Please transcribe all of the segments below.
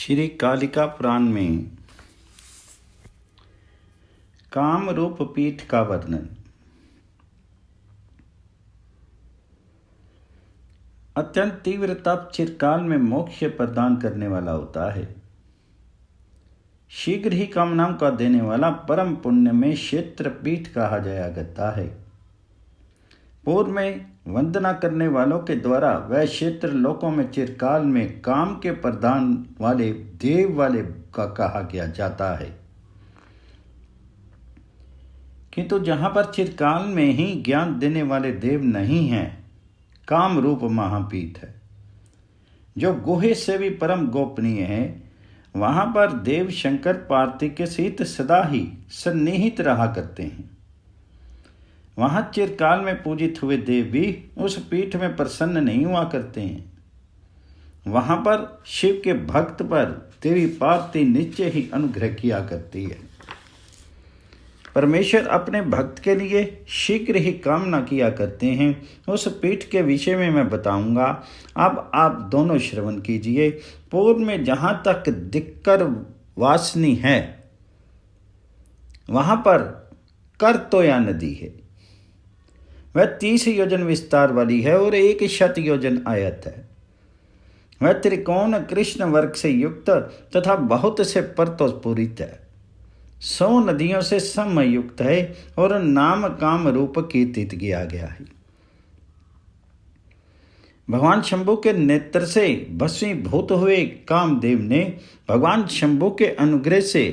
श्री कालिका पुराण में काम रूप पीठ का वर्णन। अत्यंत तीव्र तप चिरकाल में मोक्ष प्रदान करने वाला होता है। शीघ्र ही कामनाओं का देने वाला परम पुण्य में क्षेत्र पीठ कहा जाया करता है। पूर्व में वंदना करने वालों के द्वारा वह क्षेत्र लोकों में चिरकाल में काम के प्रदान वाले देव वाले का कहा गया जाता है, किंतु जहां पर चिरकाल में ही ज्ञान देने वाले देव नहीं हैं, काम रूप महापीठ है जो गुहे से भी परम गोपनीय है। वहां पर देव शंकर पार्वती के सहित सदा ही सन्निहित रहा करते हैं। वहां चिरकाल में पूजित हुए देव भी उस पीठ में प्रसन्न नहीं हुआ करते हैं। वहां पर शिव के भक्त पर देवी पार्वती निश्चय ही अनुग्रह किया करती है। परमेश्वर अपने भक्त के लिए शीघ्र ही कामना किया करते हैं। उस पीठ के विषय में मैं बताऊंगा। अब आप दोनों श्रवण कीजिए। पूर्व में जहां तक दिक्कर वासनी है वहां पर करतोया नदी है। वह 30 योजन विस्तार वाली है और 1 योजन आयत है। वह त्रिकोण कृष्ण वर्ग से युक्त तथा बहुत से परतोस्फुरित है। 100 नदियों से समयुक्त है और नाम काम रूप कीर्तित किया गया है। भगवान शंभु के नेत्र से भस्मीभूत हुए कामदेव ने भगवान शंभु के अनुग्रह से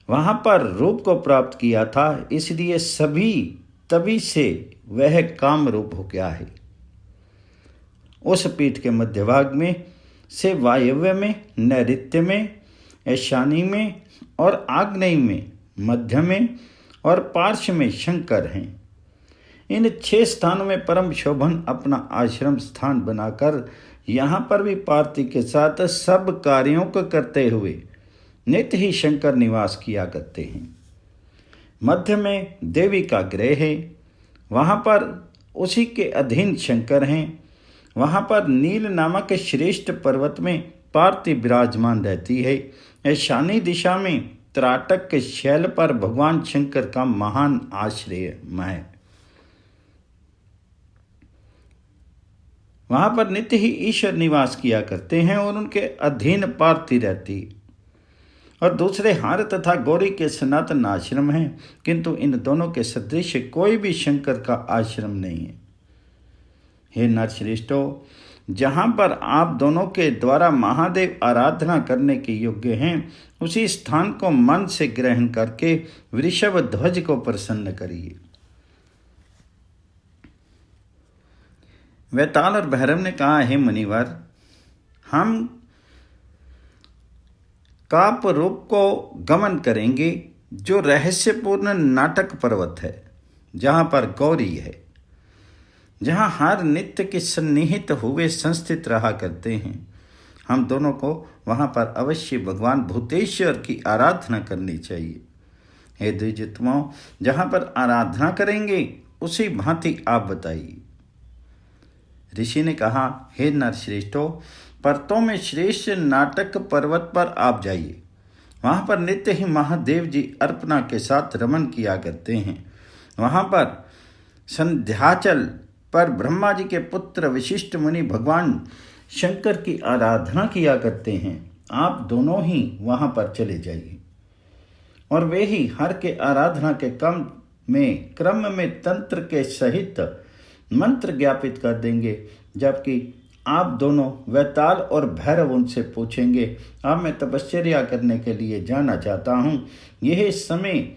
वहां पर रूप को प्राप्त किया था, इसलिए तभी से वह काम रूप हो गया है। उस पीठ के मध्य भाग में से वायव्य में, नैऋत्य में, ईशानी में और आग्नेय में, मध्य में और पार्श्व में शंकर हैं। इन 6 स्थानों में परम शोभन अपना आश्रम स्थान बनाकर यहाँ पर भी पार्वती के साथ सब कार्यों को करते हुए नित्य ही शंकर निवास किया करते हैं। मध्य में देवी का गृह है, वहाँ पर उसी के अधीन शंकर हैं। वहाँ पर नील नामक श्रेष्ठ पर्वत में पार्वती विराजमान रहती है। ईशानी दिशा में त्राटक के शैल पर भगवान शंकर का महान आश्रय है। वहाँ पर नित्य ही ईश्वर निवास किया करते हैं और उनके अधीन पार्वती रहती है। और दूसरे हार तथा गौरी के सनातन आश्रम हैं, किंतु इन दोनों के सदृश कोई भी शंकर का आश्रम नहीं है। हे नरश्रेष्ठो, जहाँ पर आप दोनों के द्वारा महादेव आराधना करने के योग्य हैं, उसी स्थान को मन से ग्रहण करके वृषभ ध्वज को प्रसन्न करिए। वैताल और भैरव ने कहा, हे मुनिवर, हम काप रूप को गमन करेंगे जो रहस्यपूर्ण नाटक पर्वत है, जहाँ पर गौरी है, जहाँ हर नित्य के सन्निहित हुए संस्थित रहा करते हैं। हम दोनों को वहाँ पर अवश्य भगवान भूतेश्वर की आराधना करनी चाहिए। हे द्विजोत्तमों, जहाँ पर आराधना करेंगे उसी भांति आप बताइए। ऋषि ने कहा, हे नरश्रेष्ठो, पर्वतों में श्रेष्ठ नाटक पर्वत पर आप जाइए। वहाँ पर नित्य ही महादेव जी अर्पणा के साथ रमन किया करते हैं। वहाँ पर संध्याचल पर ब्रह्मा जी के पुत्र विशिष्ट मुनि भगवान शंकर की आराधना किया करते हैं। आप दोनों ही वहाँ पर चले जाइए और वे ही हर के आराधना के क्रम में तंत्र के सहित मंत्र ज्ञापित कर देंगे, जबकि आप दोनों वैताल और भैरव उनसे पूछेंगे, अब मैं तपश्चर्या करने के लिए जाना चाहता हूँ, यह समय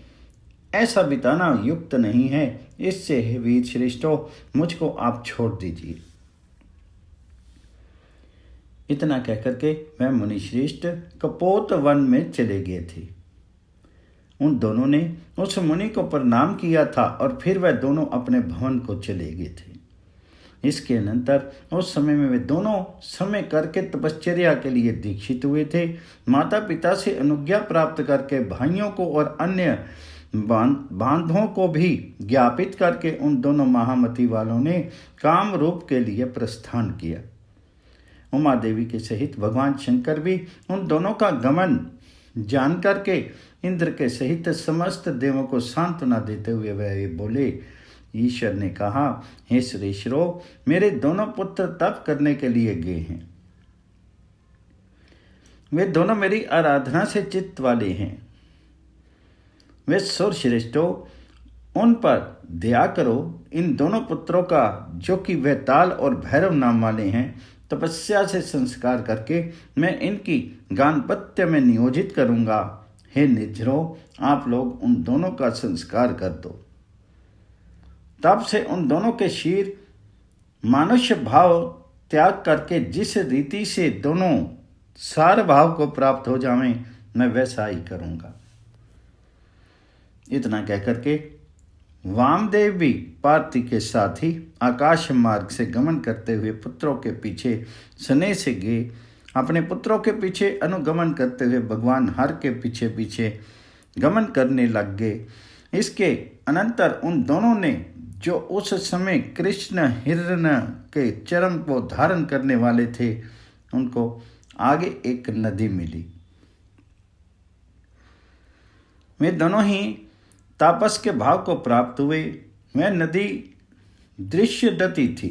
ऐसा बिताना युक्त नहीं है, इससे हे वीर श्रेष्ठो, मुझको आप छोड़ दीजिए। इतना कहकर के वह मुनिश्रेष्ठ कपोत वन में चले गए थे। उन दोनों ने उस मुनि को प्रणाम किया था और फिर वह दोनों अपने भवन को चले गए थे। इसके अनंतर उस समय में वे दोनों समय करके तपश्चर्या के लिए दीक्षित हुए थे। माता पिता से अनुज्ञा प्राप्त करके भाइयों को और अन्य बांधवों को भी ज्ञापित करके उन दोनों महामती वालों ने काम रूप के लिए प्रस्थान किया। उमा देवी के सहित भगवान शंकर भी उन दोनों का गमन जान करके इंद्र के सहित समस्त देवों को सांत्वना देते हुए वह बोले, ईश्वर ने कहा, हे सुरेश्वरो, मेरे दोनों पुत्र तप करने के लिए गए हैं। वे दोनों मेरी आराधना से चित्त वाले हैं। वे सुरश्रेष्ठो, उन पर दया करो। इन दोनों पुत्रों का, जो कि वेताल और भैरव नाम वाले हैं, तपस्या से संस्कार करके मैं इनकी गानपत्य में नियोजित करूंगा। हे निर्जरो, आप लोग उन दोनों का संस्कार कर दो। तब से उन दोनों के शीर मानुष्य भाव त्याग करके जिस रीति से दोनों सार भाव को प्राप्त हो जावें, मैं वैसा ही करूंगा। इतना कहकर के वामदेव भी पार्थिव के साथ ही आकाश मार्ग से गमन करते हुए पुत्रों के पीछे स्नेह से गए। अपने पुत्रों के पीछे अनुगमन करते हुए भगवान हर के पीछे पीछे गमन करने लग गए। इसके अनंतर उन दोनों ने, जो उस समय कृष्ण हिरण्य के चरण को धारण करने वाले थे, उनको आगे एक नदी मिली। वे दोनों ही तापस के भाव को प्राप्त हुए। वह नदी दृश्यदती थी,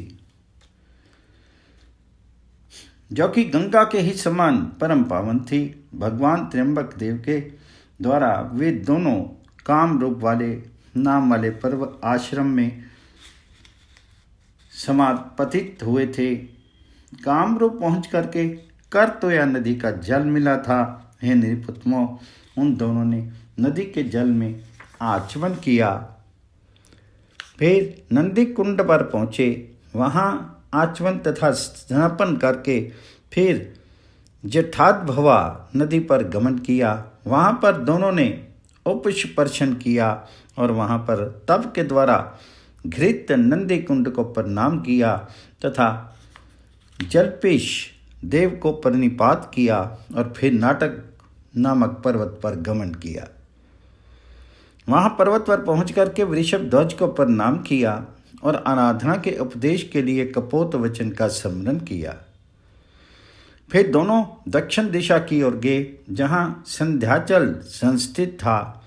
जो कि गंगा के ही समान परम पावन थी। भगवान त्र्यंबक देव के द्वारा वे दोनों काम रूप वाले नाम वाले पर्व आश्रम में समापतित हुए थे। काम रूप पहुँच करके करतोया नदी का जल मिला था। हे नृपुत्मों, उन दोनों ने नदी के जल में आचमन किया। फिर नंदी कुंड पर पहुँचे। वहाँ आचमन तथा स्नापन करके फिर जठाद्भवा नदी पर गमन किया। वहाँ पर दोनों ने उपस्पर्शन किया और वहाँ पर तप के द्वारा घृत नंदी कुंड को प्रणाम किया तथा जलपेश देव को प्रणिपात किया और फिर नाटक नामक पर्वत पर गमन किया। वहाँ पर्वत पर पहुँच करके वृषभ ध्वज को प्रणाम किया और आराधना के उपदेश के लिए कपोत वचन का स्मरण किया। फिर दोनों दक्षिण दिशा की ओर गए, जहाँ संध्याचल संस्थित था।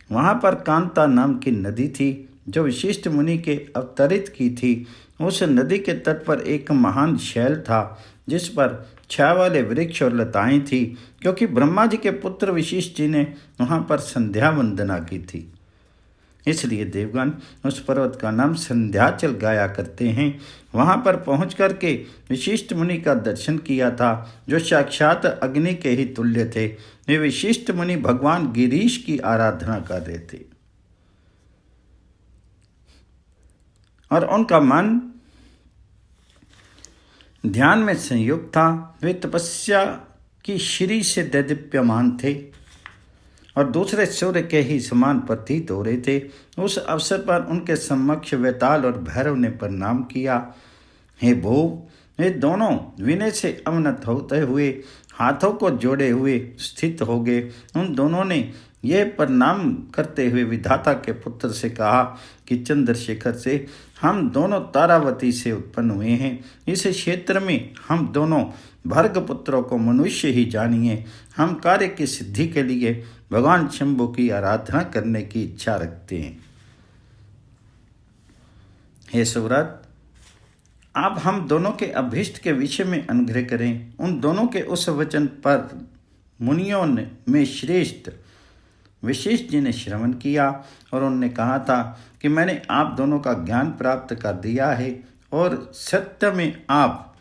वहाँ पर कांता नाम की नदी थी, जो वशिष्ठ मुनि के अवतरित की थी। उस नदी के तट पर एक महान शैल था, जिस पर छाया वाले वृक्ष और लताएं थी, क्योंकि ब्रह्मा जी के पुत्र वशिष्ठ जी ने वहाँ पर संध्या वंदना की थी। इसलिए देवगण उस पर्वत का नाम संध्याचल गाया करते हैं। वहाँ पर पहुँच करके वशिष्ठ मुनि का दर्शन किया था, जो साक्षात अग्नि के ही तुल्य थे। वे वशिष्ठ मुनि भगवान गिरीश की आराधना कर रहे थे और उनका मन ध्यान में संयुक्त था। वे तपस्या की श्री से दैदीप्यमान थे और दूसरे सूर्य के ही समान प्रतीत हो रहे थे। उस अवसर पर उनके समक्ष वेताल और भैरव ने प्रणाम किया। हे भूप, वे दोनों विनय से अवनत होते हुए हाथों को जोड़े हुए स्थित हो गए। उन दोनों ने यह प्रणाम करते हुए विधाता के पुत्र से कहा कि चंद्रशेखर से हम दोनों तारावती से उत्पन्न हुए हैं। इस क्षेत्र में हम दोनों भर्ग पुत्रों को मनुष्य ही जानिए। हम कार्य की सिद्धि के लिए भगवान शंभु की आराधना करने की इच्छा रखते हैं। हे सुव्रत, आप हम दोनों के अभीष्ट के विषय में अनुग्रह करें। उन दोनों के उस वचन पर मुनियों में श्रेष्ठ वशिष्ठ जी ने श्रवण किया और उन्होंने कहा था कि मैंने आप दोनों का ज्ञान प्राप्त कर दिया है और सत्य में आप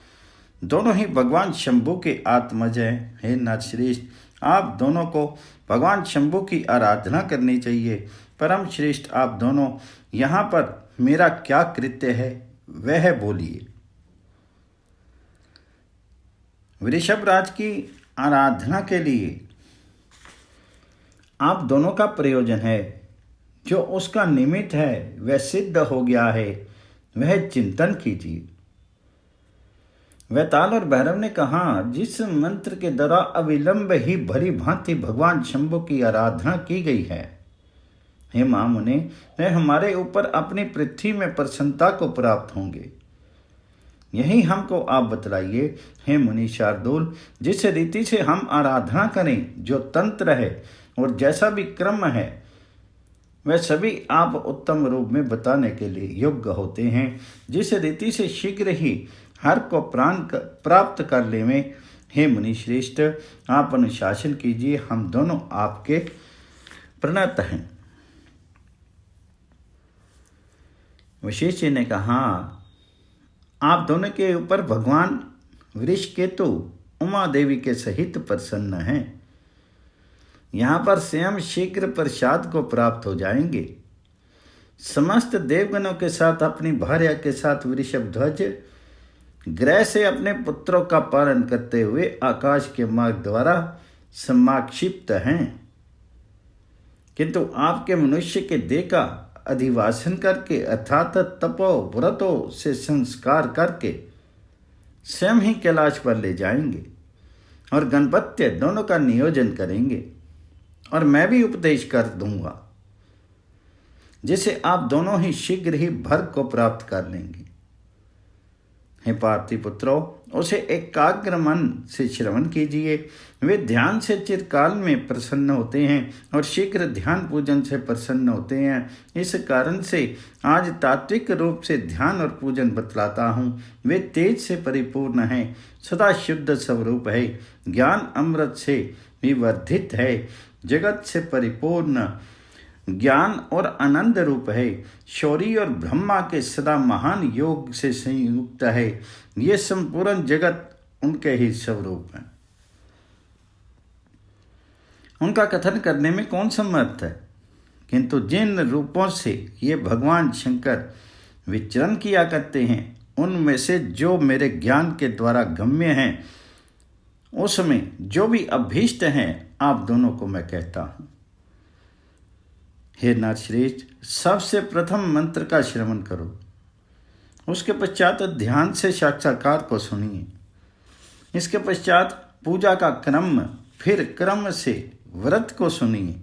दोनों ही भगवान शंभु के आत्मज हैं। हे नरश्रेष्ठ, आप दोनों को भगवान शंभु की आराधना करनी चाहिए। परम श्रेष्ठ, आप दोनों यहाँ पर मेरा क्या कृत्य है वह बोलिए। वृषभराज की आराधना के लिए आप दोनों का प्रयोजन है। जो उसका निमित्त है वह सिद्ध हो गया है, वह चिंतन कीजिए। वेताल और भैरव ने कहा, जिस मंत्र के द्वारा अविलंब ही भली भांति भगवान शंभु की आराधना की गई है, हे महामुने, वह हमारे ऊपर अपनी पृथ्वी में प्रसन्नता को प्राप्त होंगे। यही हमको आप बतलाइए हे मुनि शार्दूल, जिस रीति से हम आराधना करें, जो तंत्र है और जैसा भी क्रम है, वह सभी आप उत्तम रूप में बताने के लिए योग्य होते हैं। जिस रीति से शीघ्र ही हर को प्राण प्राप्त कर लेवें, हे मुनि श्रेष्ठ, आप अनुशासन कीजिए, हम दोनों आपके प्रणत हैं। वशिष्ठ ने कहा, आप दोनों के ऊपर भगवान वृषकेतु उमा देवी के सहित प्रसन्न हैं। यहाँ पर स्वयं शीघ्र प्रसाद को प्राप्त हो जाएंगे। समस्त देवगणों के साथ अपनी भार्या के साथ वृषभ ध्वज ग्रह से अपने पुत्रों का पालन करते हुए आकाश के मार्ग द्वारा समाक्षिप्त हैं, किंतु आपके मनुष्य के देह का अधिवासन करके अर्थात तपो व्रतों से संस्कार करके स्वयं ही कैलाश पर ले जाएंगे और गणपत्य दोनों का नियोजन करेंगे, और मैं भी उपदेश कर दूंगा, जिसे आप दोनों ही शीघ्र ही भर को प्राप्त कर लेंगे। हे पार्थी पुत्रों, उसे एकाग्र मन से श्रवण कीजिए। वे ध्यान से चिरकाल में प्रसन्न होते हैं और शीघ्र ध्यान पूजन से प्रसन्न होते हैं। इस कारण से आज तात्विक रूप से ध्यान और पूजन बतलाता हूँ। वे तेज से परिपूर्ण हैं, सदा शुद्ध स्वरूप है, ज्ञान अमृत से विवर्धित है, जगत से परिपूर्ण ज्ञान और आनंद रूप है, शौर्य और ब्रह्मा के सदा महान योग से संयुक्त है। ये संपूर्ण जगत उनके ही स्वरूप है। उनका कथन करने में कौन समर्थ है, किंतु जिन रूपों से ये भगवान शंकर विचरण किया करते हैं, उनमें से जो मेरे ज्ञान के द्वारा गम्य हैं, उसमें जो भी अभीष्ट हैं, आप दोनों को मैं कहता हूँ। हे नरश्रेष्ठ, सबसे प्रथम मंत्र का श्रवण करो, उसके पश्चात ध्यान से साक्षात्कार को सुनिए। इसके पश्चात पूजा का क्रम, फिर क्रम से व्रत को सुनिए।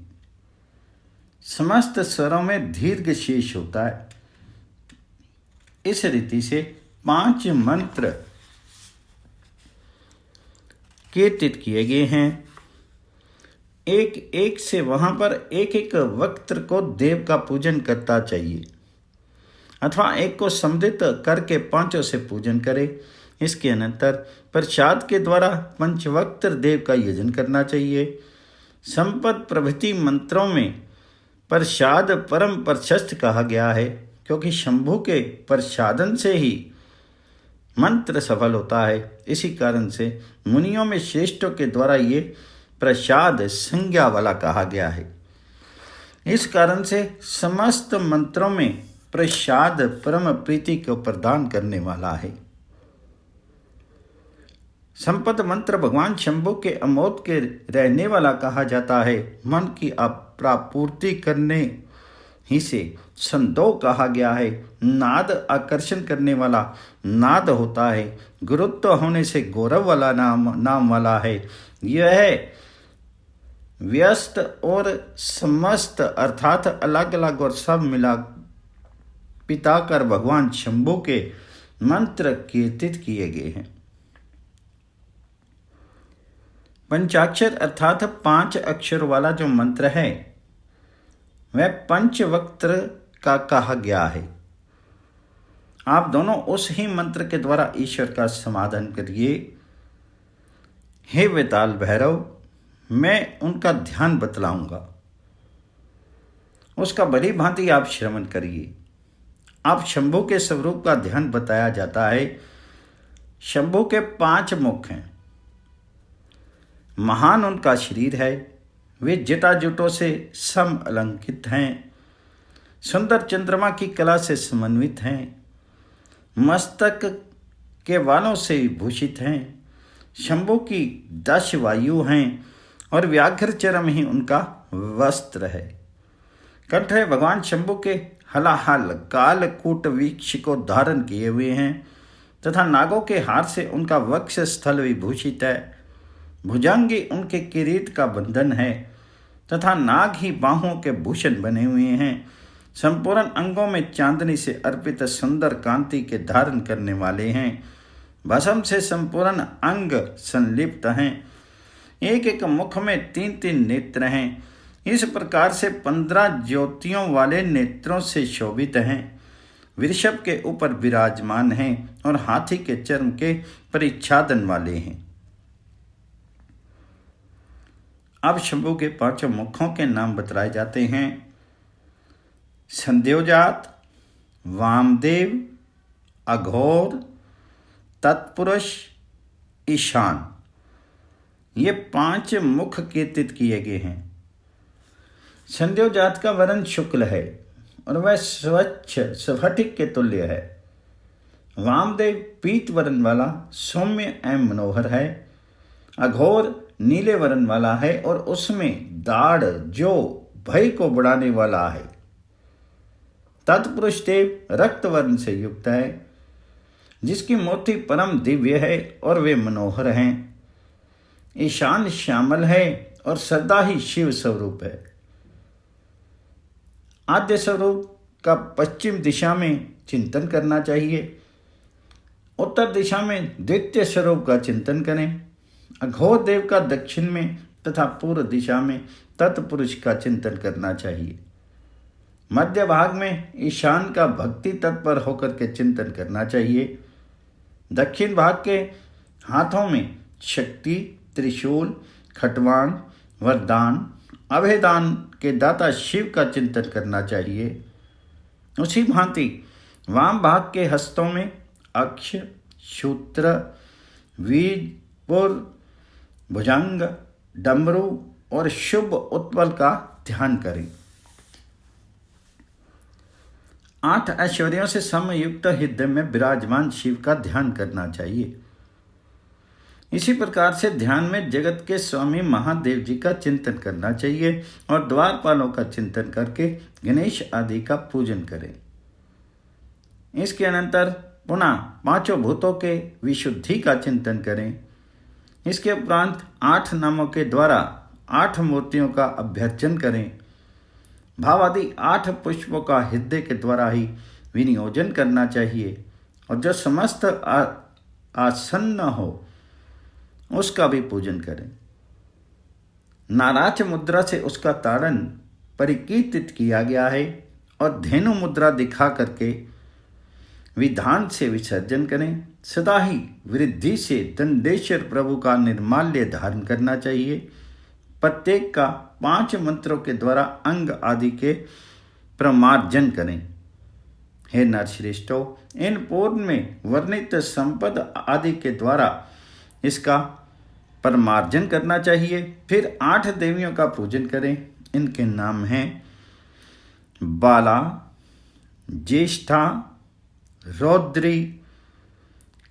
समस्त स्वरों में दीर्घ शेष होता है। इस रीति से 5 मंत्र कीर्तित किए गए हैं। एक एक से वहां पर एक एक वक्त को देव का पूजन करता चाहिए, अथवा एक को सम्मिलित करके 5 से पूजन करे। इसके अनंतर प्रसाद के द्वारा पंचवक्त देव का यजन करना चाहिए। संपद प्रभृति मंत्रों में प्रसाद परम प्रशस्त कहा गया है, क्योंकि शंभु के प्रसादन से ही मंत्र सफल होता है। इसी कारण से मुनियों में श्रेष्ठों के द्वारा ये प्रसाद संज्ञा वाला कहा गया है। इस कारण से समस्त मंत्रों में प्रसाद परम प्रीति को प्रदान करने वाला है। संपद मंत्र भगवान शंभु के अमोद के रहने वाला कहा जाता है। मन की अप्रापूर्ति करने ही से संदोह कहा गया है। नाद आकर्षण करने वाला नाद होता है। गुरुत्व होने से गौरव वाला नाम वाला है। यह व्यस्त और समस्त अर्थात अलग अलग और सब मिला पिता कर भगवान शंभु के मंत्र कीर्तित किए गए हैं। पंचाक्षर अर्थात 5 अक्षर वाला जो मंत्र है वह पंचवक्त्र का कहा गया है। आप दोनों उस ही मंत्र के द्वारा ईश्वर का समाधान करिए। हे वेताल भैरव, मैं उनका ध्यान बतलाऊंगा, उसका भली भांति आप श्रवण करिए। आप शंभु के स्वरूप का ध्यान बताया जाता है। शंभु के 5 मुख हैं। महान उनका शरीर है। वे जटाजुटों से सम अलंकित हैं। सुंदर चंद्रमा की कला से समन्वित हैं। मस्तक के वालों से भूषित हैं। शंभु की 10 वायु हैं और व्याघ्र चरम ही उनका वस्त्र है। कंठ है भगवान शंभु के हलाहल कालकूट वीक्ष को धारण किए हुए हैं तथा नागों के हार से उनका वक्ष स्थल विभूषित है। भुजंगी उनके किरीट का बंधन है तथा नाग ही बाहों के भूषण बने हुए हैं। संपूर्ण अंगों में चांदनी से अर्पित सुंदर कांति के धारण करने वाले हैं। भस्म से संपूर्ण अंग संलिप्त हैं। एक एक मुख में 3 नेत्र हैं। इस प्रकार से 15 ज्योतियों वाले नेत्रों से शोभित हैं। वृषभ के ऊपर विराजमान हैं और हाथी के चर्म के परिच्छादन वाले हैं। अब शंभु के 5 मुखों के नाम बतलाए जाते हैं। संध्योजात, वामदेव, अघोर, तत्पुरुष, ईशान, ये 5 मुख कीर्तित किए गए हैं। संध्योजात का वर्ण शुक्ल है और वह स्वच्छ स्फटिक के तुल्य है। वामदेव पीत वर्ण वाला सौम्य एवं मनोहर है। अघोर नीले वर्ण वाला है और उसमें दाढ़ जो भय को बढ़ाने वाला है। तत्पुरुष देव रक्त वर्ण से युक्त है, जिसकी मूर्ति परम दिव्य है और वे मनोहर हैं। ईशान श्यामल है और सदा ही शिव स्वरूप है। आद्य स्वरूप का पश्चिम दिशा में चिंतन करना चाहिए। उत्तर दिशा में द्वितीय स्वरूप का चिंतन करें। अघोर देव का दक्षिण में तथा पूर्व दिशा में तत्पुरुष का चिंतन करना चाहिए। मध्य भाग में ईशान का भक्ति तत्पर होकर के चिंतन करना चाहिए। दक्षिण भाग के हाथों में शक्ति, त्रिशूल, खटवाण, वरदान, अभयदान के दाता शिव का चिंतन करना चाहिए। उसी भांति वाम भाग के हस्तों में अक्ष, सूत्र, वीरपुर, भुजंग, डमरू और शुभ उत्पल का ध्यान करें। 8 ऐश्वर्यों से समयुक्त हृदय में विराजमान शिव का ध्यान करना चाहिए। इसी प्रकार से ध्यान में जगत के स्वामी महादेव जी का चिंतन करना चाहिए और द्वारपालों का चिंतन करके गणेश आदि का पूजन करें। इसके अनंतर पुनः 5 भूतों के विशुद्धि का चिंतन करें। इसके उपरांत 8 नामों के द्वारा 8 मूर्तियों का अभ्यर्चन करें। भाव आदि 8 पुष्पों का हृदय के द्वारा ही विनियोजन करना चाहिए और जो समस्त आसन्न हो उसका भी पूजन करें। नाराज मुद्रा से उसका ताड़न परिकीर्तित किया गया है और धेनु मुद्रा दिखा करके विधान से विसर्जन करें। सदा ही वृद्धि से दंडेश्वर प्रभु का निर्माल्य धारण करना चाहिए। प्रत्येक का 5 मंत्रों के द्वारा अंग आदि के प्रमार्जन करें। हे नरश्रेष्ठो, इन पूर्व में वर्णित संपद आदि के द्वारा इसका परमार्जन करना चाहिए। फिर 8 देवियों का पूजन करें। इनके नाम हैं बाला, ज्येष्ठा, रौद्री,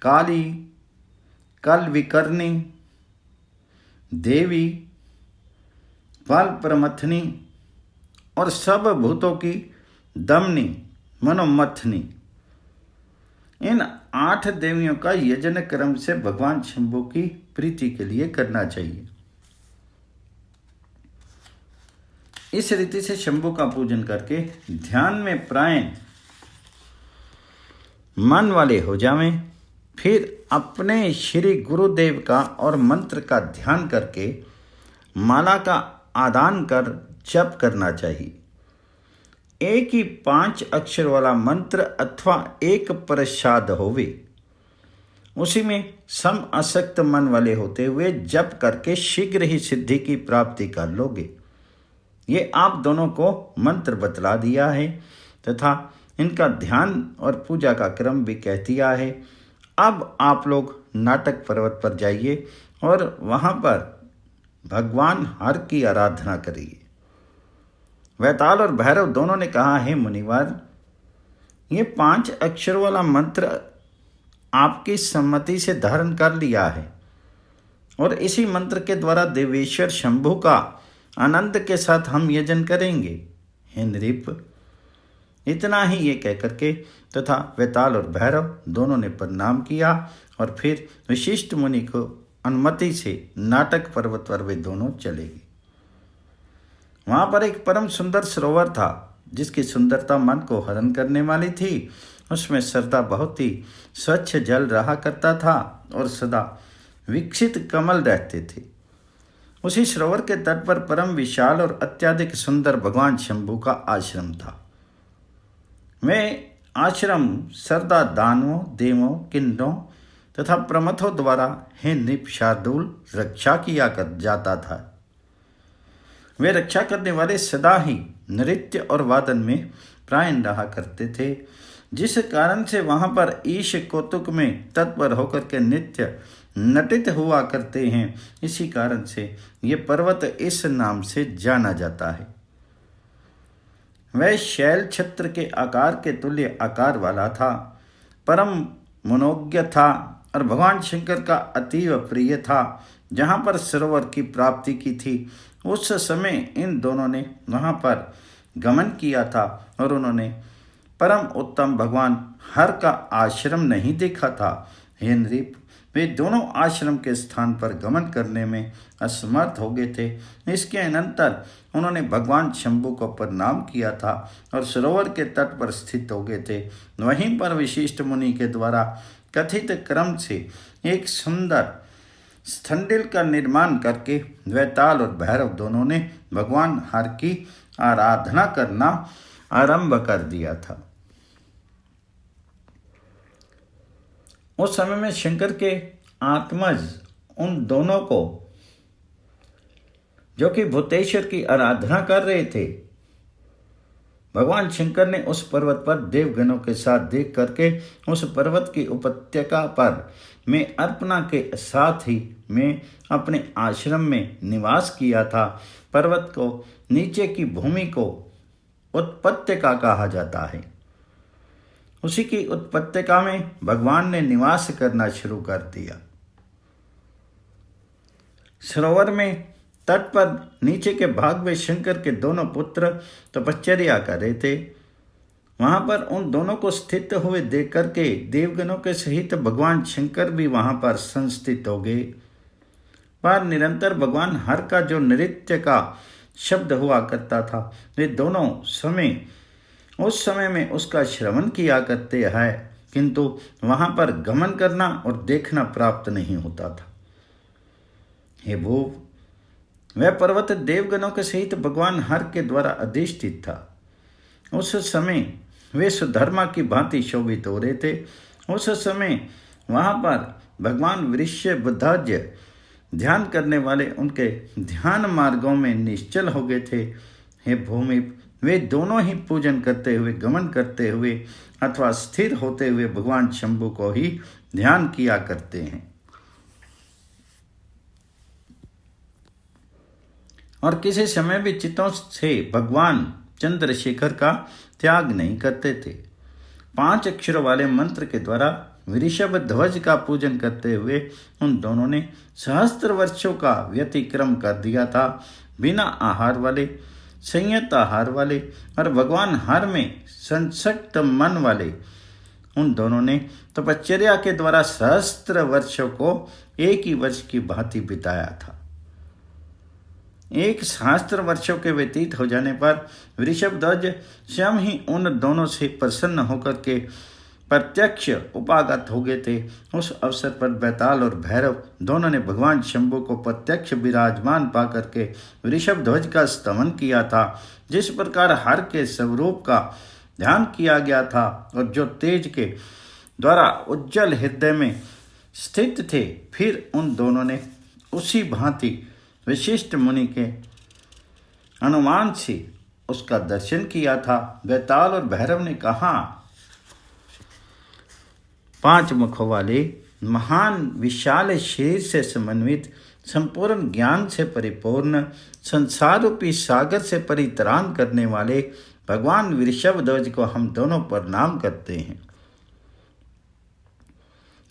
काली, कलविकर्णी, देवी, वालप्रमथनी और सब भूतों की दमनी, मनोमथनी। इन 8 देवियों का यजन क्रम से भगवान शंभु की प्रीति के लिए करना चाहिए। इस रीति से शंभु का पूजन करके ध्यान में प्राण मन वाले हो जावें। फिर अपने श्री गुरुदेव का और मंत्र का ध्यान करके माला का आदान कर जप करना चाहिए। एक ही 5 अक्षर वाला मंत्र अथवा एक प्रसाद होवे, उसी में सम आसक्त मन वाले होते हुए जप करके शीघ्र ही सिद्धि की प्राप्ति कर लोगे। ये आप दोनों को मंत्र बतला दिया है तथा इनका ध्यान और पूजा का क्रम भी कह दिया है। अब आप लोग नाटक पर्वत पर जाइए और वहाँ पर भगवान हर की आराधना करिए। वैताल और भैरव दोनों ने कहा, है मुनिवर, ये 5 अक्षर वाला मंत्र आपकी सम्मति से धारण कर लिया है और इसी मंत्र के द्वारा देवेश्वर शंभु का आनंद के साथ हम यजन करेंगे। हे नृप, इतना ही ये कह करके तथा वैताल और भैरव दोनों ने प्रणाम किया और फिर विशिष्ट मुनि को अनुमति से नाटक पर्वत पर वे दोनों चले गए। वहाँ पर एक परम सुंदर सरोवर था जिसकी सुंदरता मन को हरण करने वाली थी उसमें सदा बहुत ही स्वच्छ जल रहा करता था और सदा विकसित कमल रहते थे। उसी सरोवर के तट पर परम विशाल और अत्यधिक सुंदर भगवान शंभु का आश्रम था। वह आश्रम सरदा दानवों, देवों, किन्नरों तथा प्रमथों द्वारा हे नृप शार्दूल रक्षा किया कर जाता था। वे रक्षा करने वाले सदा ही नृत्य और वादन में प्रायण रहा करते थे, जिस कारण से वहाँ पर ईश कौतुक में तत्पर होकर के नित्य नटित हुआ करते हैं। इसी कारण से ये पर्वत इस नाम से जाना जाता है। वह शैल छत्र के आकार के तुल्य आकार वाला था, परम मनोज्ञ था और भगवान शंकर का अतीव प्रिय था। जहाँ पर सरोवर की प्राप्ति की थी उस समय इन दोनों ने वहाँ पर गमन किया था और उन्होंने परम उत्तम भगवान हर का आश्रम नहीं देखा था। हे नृप, वे दोनों आश्रम के स्थान पर गमन करने में असमर्थ हो गए थे। इसके अनंतर उन्होंने भगवान शंभु को प्रणाम किया था और सरोवर के तट पर स्थित हो गए थे। वहीं पर वशिष्ठ मुनि के द्वारा कथित क्रम से एक सुंदर स्थंडिल का निर्माण करके द्वैताल और भैरव दोनों ने भगवान हर की आराधना करना आरंभ कर दिया था। उस समय में शंकर के आत्मज उन दोनों को, जो कि भूतेश्वर की आराधना कर रहे थे, भगवान शंकर ने उस पर्वत पर देवगणों के साथ देख करके उस पर्वत की उपत्यका पर मैं अर्पणा के साथ ही मैं अपने आश्रम में निवास किया था। पर्वत को नीचे की भूमि को उत्पत्यका कहा जाता है। उसी की उत्पत्यका में भगवान ने निवास करना शुरू कर दिया। सरोवर में तट पर नीचे के भाग में शंकर के दोनों पुत्र तपश्चर्या कर रहे थे। वहां पर उन दोनों को स्थित हुए देख करके देवगणों के सहित भगवान शंकर भी वहां पर संस्थित हो गए। पर निरंतर भगवान हर का जो नृत्य का शब्द हुआ करता था, वे दोनों समय उस समय में उसका श्रवण किया करते हैं, किंतु वहां पर गमन करना और देखना प्राप्त नहीं होता था। हे भूव, वह पर्वत देवगणों के सहित भगवान हर के द्वारा अधिष्ठित था। उस समय वे सुधर्मा की भांति शोभित हो रहे थे। उस समय वहां पर भगवान वृषभध्वज ध्यान करने वाले उनके ध्यान मार्गों में निश्चल हो गए थे। हे भूमि, वे दोनों ही पूजन करते हुए, गमन करते हुए अथवा स्थिर होते हुए भगवान शंभु को ही ध्यान किया करते हैं और किसी समय भी चित्तों से भगवान चंद्रशेखर का त्याग नहीं करते थे। 5 अक्षरों वाले मंत्र के द्वारा वृषभ ध्वज का पूजन करते हुए उन दोनों ने सहस्त्र वर्षों का व्यतिक्रम कर दिया था। बिना आहार वाले, संयत आहार वाले और भगवान हर में संसक्त मन वाले उन दोनों ने तपश्चर्या के द्वारा सहस्त्र वर्षों को एक ही वर्ष की भांति बिताया था। एक सहस्त्र वर्षों के व्यतीत हो जाने पर वृषभध्वज स्वयं ही उन दोनों से प्रसन्न होकर के प्रत्यक्ष उपागत हो गए थे। उस अवसर पर बैताल और भैरव दोनों ने भगवान शंभु को प्रत्यक्ष विराजमान पा करके वृषभध्वज का स्तवन किया था। जिस प्रकार हर के स्वरूप का ध्यान किया गया था और जो तेज के द्वारा उज्जवल हृदय में स्थित थे, फिर उन दोनों ने उसी भांति वशिष्ठ मुनि के अनुमान से उसका दर्शन किया था। बैताल और भैरव ने कहा, 5 मुखों वाले महान विशाल शरीर से समन्वित, संपूर्ण ज्ञान से परिपूर्ण, संसार रूपी सागर से परित्राण करने वाले भगवान वृषभध्वज को हम दोनों प्रणाम करते हैं।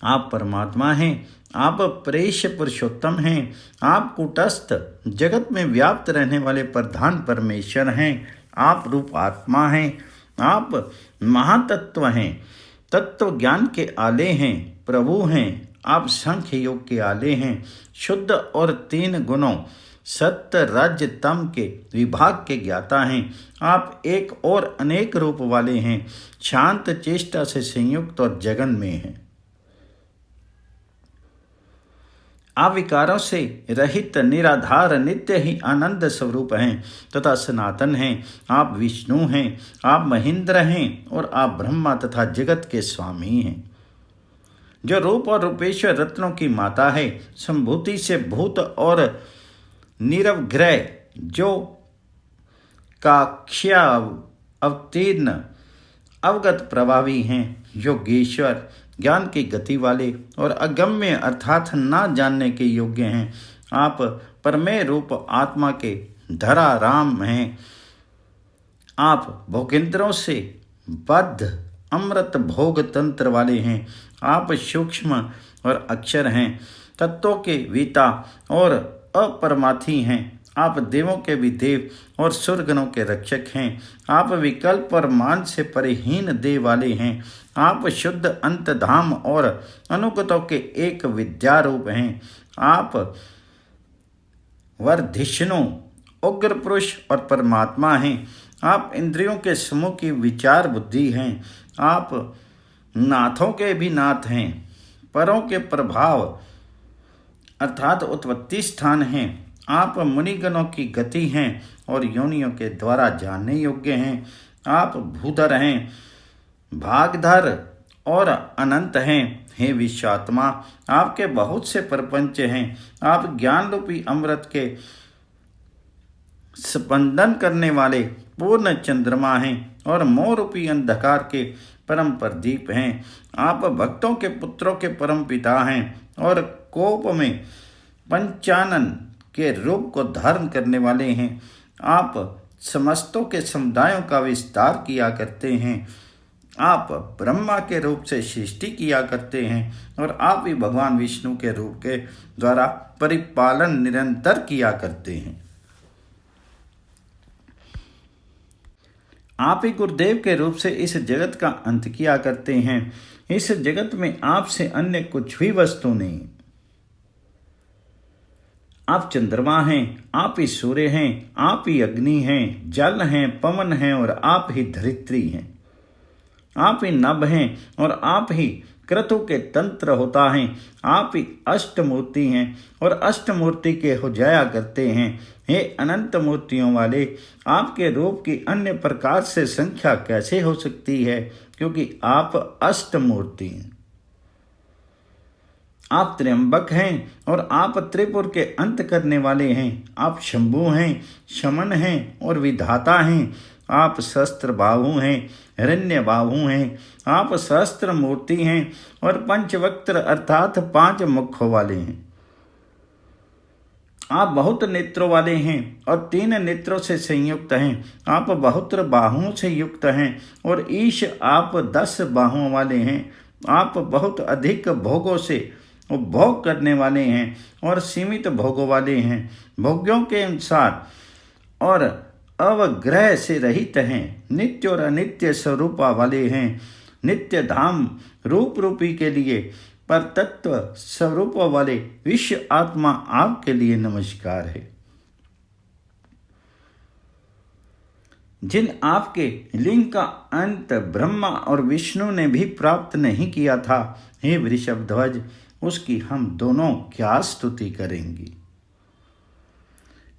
आप परमात्मा हैं, आप प्रेष पुरुषोत्तम हैं, आप कूटस्थ जगत में व्याप्त रहने वाले प्रधान परमेश्वर हैं, आप रूप आत्मा हैं, आप महातत्व हैं, तत्व ज्ञान के आले हैं, प्रभु हैं, आप सांख्य योग के आले हैं, शुद्ध और 3 गुणों सत्य राज्य तम के विभाग के ज्ञाता हैं। आप एक और अनेक रूप वाले हैं, शांत चेष्टा से संयुक्त और जगन में हैं। आप विकारों से रहित निराधार नित्य ही आनंद स्वरूप हैं तथा सनातन हैं। आप विष्णु हैं, आप महेंद्र हैं और आप ब्रह्मा तथा जगत के स्वामी हैं। जो रूप और रूपेश्वर रत्नों की माता है, संभूति से भूत और निरवग्रह, जो काक्ष्या अवतीर्ण अवगत प्रभावी हैं, योगेश्वर ज्ञान की गति वाले और अगम्य अर्थात ना जानने के योग्य हैं। आप परमेय रूप आत्मा के धरा राम हैं। आप भोगेंद्रों से बद्ध अमृत भोग तंत्र वाले हैं। आप सूक्ष्म और अक्षर हैं, तत्वों के विता और अपरमार्थी हैं। आप देवों के भी देव और सुरगणों के रक्षक हैं। आप विकल्प और मान से परिहीन देव वाले हैं। आप शुद्ध अंत धाम और अनुगतों के एक विद्यारूप हैं। आप वर्धिष्णु उग्र पुरुष और परमात्मा हैं। आप इंद्रियों के समूह की विचार बुद्धि हैं। आप नाथों के भी नाथ हैं, परों के प्रभाव अर्थात उत्पत्ति स्थान हैं। आप मुनिगणों की गति हैं और योनियों के द्वारा जानने योग्य हैं। आप भूधर हैं, भागधर और अनंत हैं। हे विश्वात्मा, आपके बहुत से प्रपंच हैं। आप ज्ञान रूपी अमृत के स्पंदन करने वाले पूर्ण चंद्रमा हैं और मोह रूपी अंधकार के परम प्रदीप हैं। आप भक्तों के पुत्रों के परम पिता हैं और कोप में पंचानन के रूप को धारण करने वाले हैं। आप समस्तों के समुदायों का विस्तार किया करते हैं। आप ब्रह्मा के रूप से सृष्टि किया करते हैं और आप ही भगवान विष्णु के रूप के द्वारा परिपालन निरंतर किया करते हैं। आप ही गुरुदेव के रूप से इस जगत का अंत किया करते हैं। इस जगत में आपसे अन्य कुछ भी वस्तु नहीं। आप चंद्रमा हैं, आप ही सूर्य हैं, आप ही अग्नि हैं, जल हैं, पवन हैं और आप ही धरित्री हैं। आप ही नभ हैं और आप ही क्रतु के तंत्र होता हैं। आप ही अष्टमूर्ति हैं और अष्टमूर्ति के हो जाया करते हैं। हे अनंत मूर्तियों वाले, आपके रूप की अन्य प्रकार से संख्या कैसे हो सकती है, क्योंकि आप अष्टमूर्ति हैं। आप त्र्यंबक हैं और आप त्रिपुर के अंत करने वाले हैं। आप शंभु हैं, शमन हैं और विधाता हैं। आप सहस्त्र बाहु हैं, हिरण्य बाहु हैं। आप सहस्त्र मूर्ति हैं और पंचवक्त्र अर्थात 5 मुखों वाले हैं। आप बहुत नेत्रों वाले हैं और 3 नेत्रों से संयुक्त हैं। आप बहुत्र बाहुओं से युक्त हैं और ईश आप 10 बाहुओं वाले हैं। आप बहुत अधिक भोगों से उपभोग करने वाले हैं और सीमित भोगों वाले हैं। भोग्यों के अनुसार और अवग्रह से रहित हैं। नित्य और अनित्य स्वरूपा वाले हैं। नित्य धाम रूप रूपी के लिए पर तत्व स्वरूप वाले विश्व आत्मा आपके लिए नमस्कार है। जिन आपके लिंग का अंत ब्रह्मा और विष्णु ने भी प्राप्त नहीं किया था, हे वृषभध्वज, उसकी हम दोनों क्या स्तुति करेंगी।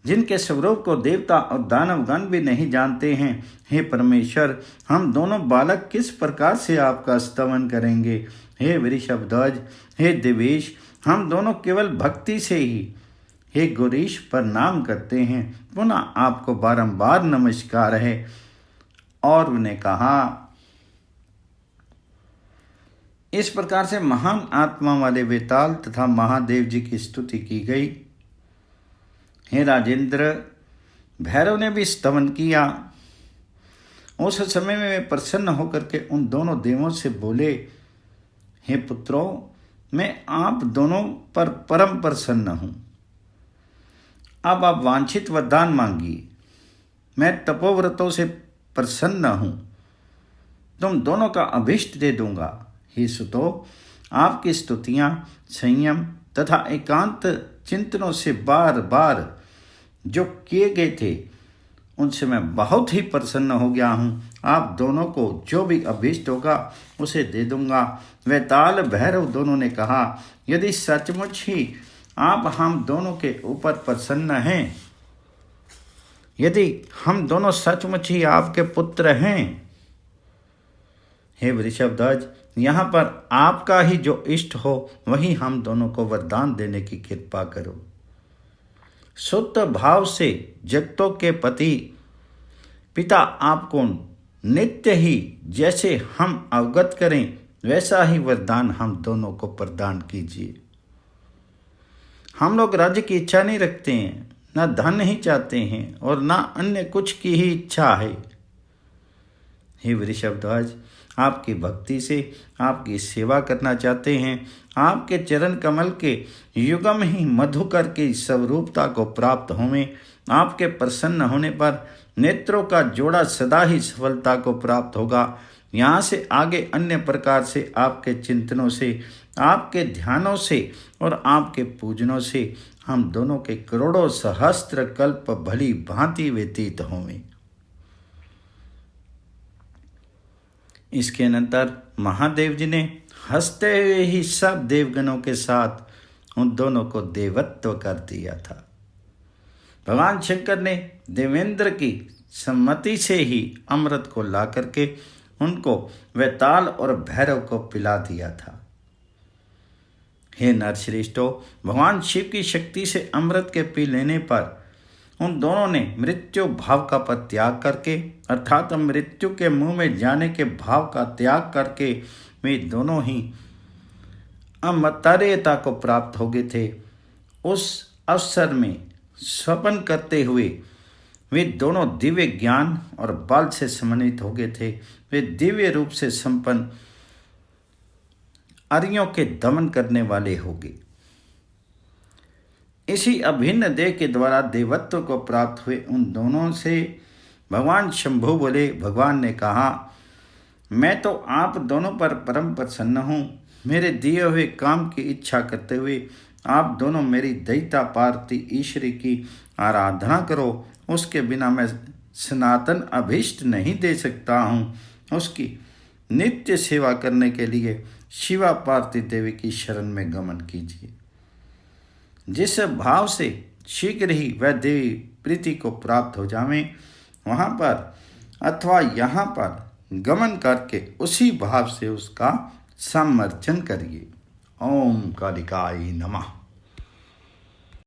जिनके स्वरूप को देवता और दानवगण भी नहीं जानते हैं, हे परमेश्वर, हम दोनों बालक किस प्रकार से आपका स्तवन करेंगे। हे वृषभध्वज, हे देवेश, हम दोनों केवल भक्ति से ही हे गौरीश प्रणाम करते हैं। पुनः आपको बारंबार नमस्कार है। और उन्होंने कहा, इस प्रकार से महान आत्मा वाले वेताल तथा महादेव जी की स्तुति की गई। हे राजेंद्र, भैरव ने भी स्तवन किया। उस समय में वे प्रसन्न होकर के उन दोनों देवों से बोले, हे पुत्रों, मैं आप दोनों पर परम प्रसन्न हूँ। अब आप वांछित वरदान मांगिए। मैं तपोव्रतों से प्रसन्न हूँ। तुम दोनों का अभिष्ट दे दूंगा। हे सुतो, आपकी स्तुतियाँ संयम तथा एकांत चिंतनों से बार बार जो किए गए थे उनसे मैं बहुत ही प्रसन्न हो गया हूँ। आप दोनों को जो भी अभीष्ट होगा उसे दे दूंगा। वैताल भैरव दोनों ने कहा, यदि सचमुच ही आप हम दोनों के ऊपर प्रसन्न हैं, यदि हम दोनों सचमुच ही आपके पुत्र हैं, हे वृषभध्वज, यहाँ पर आपका ही जो इष्ट हो वही हम दोनों को वरदान देने की कृपा करो। शुद्ध भाव से जगतों के पति पिता आपको नित्य ही जैसे हम अवगत करें वैसा ही वरदान हम दोनों को प्रदान कीजिए। हम लोग राज्य की इच्छा नहीं रखते हैं, न धन ही चाहते हैं और न अन्य कुछ की ही इच्छा है। हे वृषभध्वज, आपकी भक्ति से आपकी सेवा करना चाहते हैं। आपके चरण कमल के युगम ही मधुकर की स्वरूपता को प्राप्त होवें। आपके प्रसन्न होने पर नेत्रों का जोड़ा सदा ही सफलता को प्राप्त होगा। यहाँ से आगे अन्य प्रकार से आपके चिंतनों से, आपके ध्यानों से और आपके पूजनों से हम दोनों के करोड़ों सहस्त्र कल्प भली भांति व्यतीत होंगे। इसके अनंतर महादेव जी ने हंसते हुए ही सब देवगणों के साथ उन दोनों को देवत्व कर दिया था। भगवान शंकर ने देवेंद्र की सम्मति से ही अमृत को ला करके उनको वैताल और भैरव को पिला दिया था। हे नरश्रेष्ठो, भगवान शिव की शक्ति से अमृत के पी लेने पर उन दोनों ने मृत्यु भाव का त्याग करके, अर्थात मृत्यु के मुंह में जाने के भाव का त्याग करके वे दोनों ही अमर्त्यता को प्राप्त हो गए थे। उस अवसर में स्वपन करते हुए वे दोनों दिव्य ज्ञान और बल से समन्वित हो गए थे। वे दिव्य रूप से संपन्न आर्यों के दमन करने वाले हो गए। इसी अभिन्न देह के द्वारा देवत्व को प्राप्त हुए उन दोनों से भगवान शंभु बोले, भगवान ने कहा, मैं तो आप दोनों पर परम प्रसन्न हूँ। मेरे दिए हुए काम की इच्छा करते हुए आप दोनों मेरी दैता पार्वती ईश्वरी की आराधना करो। उसके बिना मैं सनातन अभीष्ट नहीं दे सकता हूँ। उसकी नित्य सेवा करने के लिए शिवा पार्वती देवी की शरण में गमन कीजिए। जिस भाव से शीघ्र ही वह देवी प्रीति को प्राप्त हो जावे, वहाँ पर अथवा यहाँ पर गमन करके उसी भाव से उसका समर्चन करिए। ओम कालिकाय नमः।